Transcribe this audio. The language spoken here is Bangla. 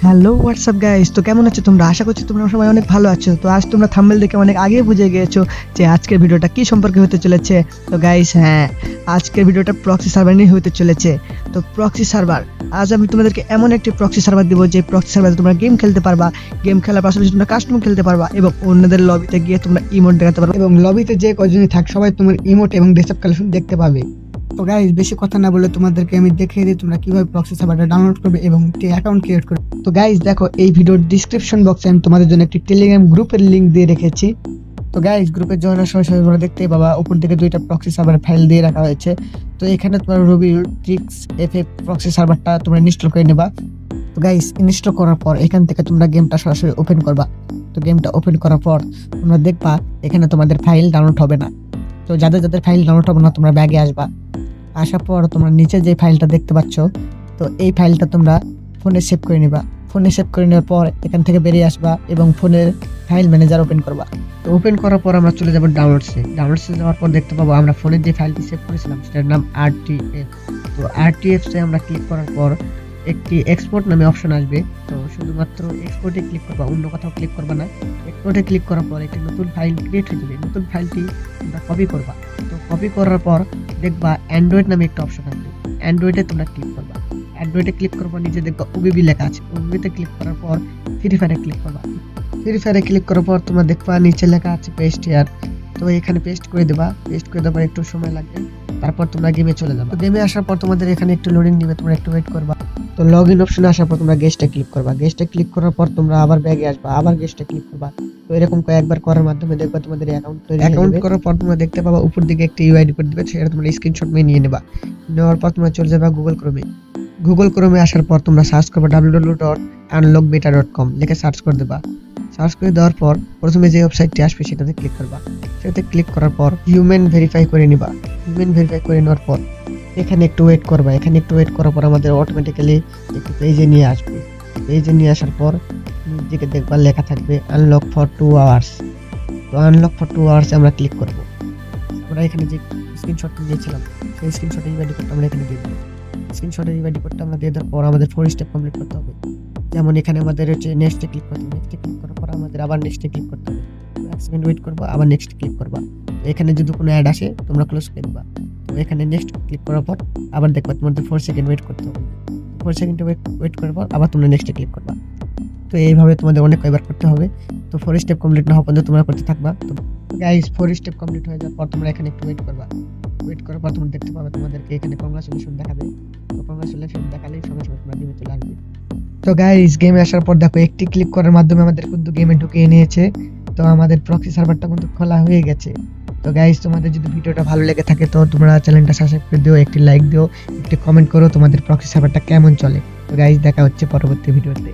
হ্যালো হোয়াটসঅ্যাপ গাইস, তো কেমন আছো তোমরা? আশা করছি তোমরা সবাই অনেক ভালো আছো। তো আজ তোমরা থাম্বনেল দেখে অনেক আগে বুঝে গিয়েছো যে আজকের ভিডিওটা কি সম্পর্কে হতে চলেছে। তো গাইস হ্যাঁ, আজকের ভিডিওটা প্রক্সি সার্ভার নিয়ে হতে চলেছে। তো প্রক্সি সার্ভার, আজ আমি তোমাদেরকে এমন একটি প্রক্সি সার্ভার দিব যে প্রক্সি সার্ভারে তোমরা গেম খেলতে পারবা, গেম খেলার পাশাপাশি তোমরা কাস্টম খেলতে পারবা এবং অন্যদের লবিতে গিয়ে তোমরা ইমোট দেখাতে পারবে এবং লবিতে যে কজনই থাক সবাই তোমার ইমোট এবং ডেস্কটপ কালেকশন দেখতে পাবে। তো গাইস বেশি কথা না বলে তোমাদেরকে আমি দেখিয়ে দিই তোমরা কিভাবে প্রক্সি সার্ভারটা ডাউনলোড করবে এবং একটি অ্যাকাউন্ট ক্রিয়েট করবে। তো গাইস দেখো, এই ভিডিওর ডিসক্রিপশন বক্সে আমি তোমাদের জন্য একটি টেলিগ্রাম গ্রুপের লিংক দিয়ে রেখেছি। তো গাইস গ্রুপে জয়েন হওয়ার সময় তোমরা দেখতেই পাবা উপর দিকে দুইটা প্রক্সি সার্ভার ফাইল দিয়ে রাখা হয়েছে। তো এখানে তোমার রবি ট্রিক্স এফএফ প্রক্সি সার্ভারটা তোমরা ইনস্টল করে নেবা। তো গাইস ইনস্টল করার পর এখান থেকে তোমরা গেমটা সরাসরি ওপেন করবা। তো গেমটা ওপেন করার পর তোমরা দেখবা এখানে তোমাদের ফাইল ডাউনলোড হবে না। তো যাদের যাদের ফাইল ডাউনলোড হবে না তোমরা ব্যাগে আসবা। আসার পর তোমরা নিচে যে ফাইলটা দেখতে পাচ্ছ, তো এই ফাইলটা তোমরা ফোনে সেভ করে নিবা। ফোনে সেভ করে নেওয়ার পর এখান থেকে বেরিয়ে আসবা এবং ফোনের ফাইল ম্যানেজার ওপেন করবা। তো ওপেন করার পর আমরা চলে যাব ডাউনলোডসে। ডাউনলোডসে যাওয়ার পর দেখতে পাবো আমরা ফোনের যে ফাইলটি সেভ করেছিলাম সেটার নাম আরটিএফ। তো আরটিএফসে আমরা ক্লিক করার পর একটি এক্সপোর্ট নামে অপশন আসবে। তো শুধুমাত্র এক্সপোর্টে ক্লিক করবা, অন্য কোথাও ক্লিক করবা না। এক্সপোর্টে ক্লিক করার পর একটি নতুন ফাইল ক্রিয়েট হয়ে যাবে। নতুন ফাইলটি তোমরা কপি করবা। তো কপি করার পর দেখবা অ্যান্ড্রয়েড নামে একটা অপশন আসবে। অ্যান্ড্রয়েডে তোমরা ক্লিক করবা। অ্যান্ড্রয়েডে ক্লিক করার পর নিচে দেখবা ওবিবি লেখা আছে। ওবিবিতে ক্লিক করার পর ফ্রি ফায়ারে ক্লিক করবা। ফ্রি ফায়ারে ক্লিক করার পর তোমরা দেখবা নিচে লেখা আছে পেস্ট হিয়ার। তো এখানে পেস্ট করে দেবা। পেস্ট করে দেওয়ার পর একটু সময় লাগবে, তারপর তোমরা গেমে চলে যাবে। তো গেমে আসার পর তোমাদের এখানে একটু লোডিং দিবে, তোমরা একটু ওয়েট করবা। তো লগ ইন অপশনে আসার পর তোমরা গেস্টে ক্লিক করবা। গেস্টে ক্লিক করার পর তোমরা আবার ব্যাগে আসবা, আবার গেস্টে ক্লিক করবা। তো এরকম কয়েকবার করার মাধ্যমে দেখবা তোমাদের অ্যাকাউন্ট তৈরি হয়ে যাবে। অ্যাকাউন্ট করার পর তোমরা দেখতে পাবা উপর দিকে একটি ইউআইডি কোড দিবে, সেটা তোমরা স্ক্রিনশট নিয়ে নেবা। নেওয়ার পর তোমরা চলে যাবা গুগল ক্রোমে। গুগল ক্রোমে আসার পর তোমরা সার্চ করবা www.unlockbeta.com লিখে সার্চ করে দেবা। সার্চ করে দেওয়ার পর প্রথমে যে ওয়েবসাইটটি আসবে সেটাতে ক্লিক করবা। সেটাতে ক্লিক করার পর হিউম্যান ভেরিফাই করে নিবা। হিউম্যান ভেরিফাই করে নেওয়ার পর এখানে একটু ওয়েট করবা। এখানে একটু ওয়েট করার পর আমাদের অটোমেটিক্যালি একটু পেজে নিয়ে আসবে। পেজে নিয়ে আসার পর নিজেকে দেখবা লেখা থাকবে আনলক ফর 2 আওয়ার্স। তো আনলক ফর 2 আওয়ার্স আমরা ক্লিক করব। আমরা এখানে যে স্ক্রিনশটটা নিয়েছিলাম সেই স্ক্রিনশটের ইউআইডি কোডটা আমরা এখানে দিয়ে দেব। স্ক্রিনশটের ইউআইডি কোডটা আমরা দিয়ে দেওয়ার পর আমাদের 4 স্টেপ কমপ্লিট করতে হবে। যেমন এখানে আমাদের হচ্ছে নেক্সটে ক্লিক করতে হবে। নেক্সটে ক্লিক করার পর আমাদের আবার নেক্সটে ক্লিক করতে হবে। 1 সেকেন্ড ওয়েট করবা, আবার নেক্সট ক্লিক করবা। তো এখানে যদি কোনো অ্যাড আসে তোমরা ক্লোজ করে দিবা। তো এখানে নেক্সট ক্লিক করার পর আবার দেখবা তোমাদের 4 সেকেন্ড ওয়েট করতে হবে। 4 সেকেন্ড ওয়েট করার পর আবার তোমরা নেক্সটে ক্লিক করবা। তো এইভাবে তোমাদের অনেক কয়েকবার করতে হবে। তো 4 স্টেপ কমপ্লিট না হওয়া পর্যন্ত তোমরা করতে থাকবা। তো গাইস 4 স্টেপ কমপ্লিট হয়ে যাওয়ার পর তোমরা এখানে একটু ওয়েট করবা। ওয়েট করার পর তোমরা দেখতে পাবে তোমাদেরকে এখানে কংগ্রাচুলেশন দেখাবে। তো কংগ্রাচুলেশন দেখালেই সঙ্গে সঙ্গে তোমরা গেমে চলে আসবে। তো গাইস গেমে আসার পর দেখো একটি ক্লিক করার মাধ্যমে আমাদের কিন্তু গেমে ঢুকিয়ে নিয়েছে। তো আমাদের প্রক্সি সার্ভারটা কিন্তু খোলা হয়ে গেছে। তো গাইস তোমাদের যদি ভিডিওটা ভালো লেগে থাকে তো তোমরা চ্যানেলটা সাবস্ক্রাইব করে দিও, একটি লাইক দিও, একটি কমেন্ট করো তোমাদের প্রক্সি সার্ভারটা কেমন চলে। তো গাইস দেখা হচ্ছে পরবর্তী ভিডিওতে।